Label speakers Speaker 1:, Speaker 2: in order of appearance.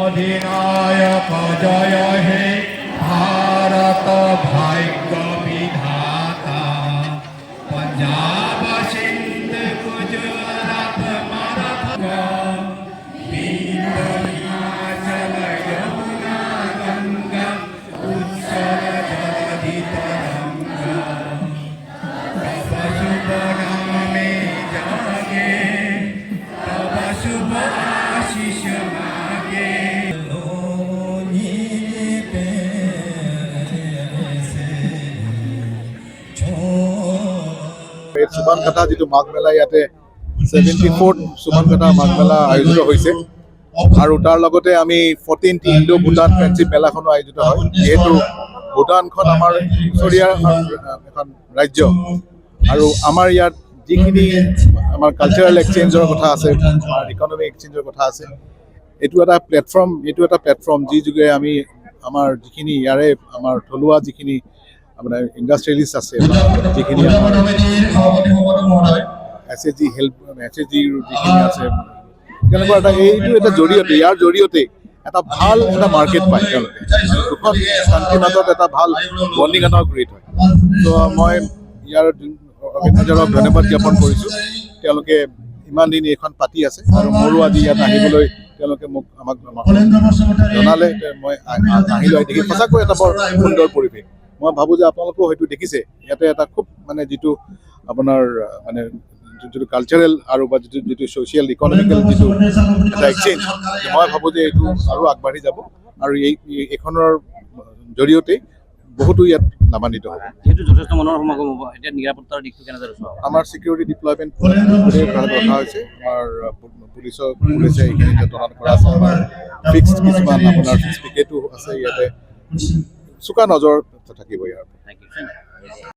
Speaker 1: अधिनायक जय हे भारत भाग्य विधाता पंजाब सिंध गुजरात मराठा हिमाचल यमुना गंगा उत्सव जलधि तरंगा तब शुभ नामे जागे तब शुभ आशीष मागे
Speaker 2: সুবান কাটা যেটো মাঘ মেলা ইয়াতে 74th সুবান কাটা মাঘ মেলা আয়োজিত হৈছে আৰু তাৰ লগতে আমি 14th ইণ্ডো ভূটান ফ্ৰেণ্ডশ্বিপ মেলাখনো আয়োজিত হয় যেহেতু ভূটানখন আমাৰ ওচৰীয়া এখন ৰাজ্য আৰু আমাৰ ইয়াত যিখিনি আমাৰ কালচাৰেল এক্সচেঞ্জৰ কথা আছে আমাৰ ইকনমিক এক্সচেঞ্জৰ কথা আছে এইটো এটা প্লেটফৰ্ম যি যোগে আমি আমাৰ যিখিনি ইয়াৰে আমাৰ থলুৱা যিখিনি আপোনাৰ ইণ্ডাষ্ট্ৰিয়েলিষ্ট আছে যিখিনি আমাৰ SHG যিখিনি আছে তেনেকুৱা এইটো এটা জৰিয়তে ইয়াৰ জৰিয়তে এটা ভাল এটা মাৰ্কেট পায় তেওঁলোকে দুখন কাণ্ট্ৰিৰ মাজত এটা ভাল বণ্ডিং এটা ক্ৰিয়েট হয় ত' মই ইয়াৰ অৰ্গেনাইজাৰক ধন্যবাদ জ্ঞাপন কৰিছোঁ তেওঁলোকে ইমান দিন এইখন পাতি আছে আৰু মোৰো আজি ইয়াত আহিবলৈ তেওঁলোকে আমাক জনালে মই আহিলোঁ দেখি সঁচাকৈ এটা বৰ সুন্দৰ পৰিৱেশ মই ভাবোঁ যে আপোনালোকেও হয়তো দেখিছে ইয়াতে এটা খুব মানে যিটো আপোনাৰ মানে যিটো কালচাৰেল আৰু বা যিটো ছ'চিয়েল ইকনমিকেল যিটো এটা এক্সচেঞ্জ মই ভাবোঁ যে এইটো আৰু আগবাঢ়ি যাব আৰু এইখনৰ জৰিয়তে বহুতো ইয়াত লাভান্বিত হ'ব
Speaker 3: যিহেতু যথেষ্ট মানুহৰ সমাগম হ'ব এতিয়া নিৰাপত্তাৰ দিশটো কেনেদৰে চোৱা
Speaker 2: আমাৰ চিকিউৰিটি ডিপ্লয়মেণ্ট ভাল ৰখা হৈছে আমাৰ পুলিচে এইখিনিতে তনাত কৰা আছে আমাৰ ফিক্সড কিছুমান আপোনাৰ ফিক্স পিকেটো আছে ইয়াতে চোকা নজৰ থাকিব ইয়াৰ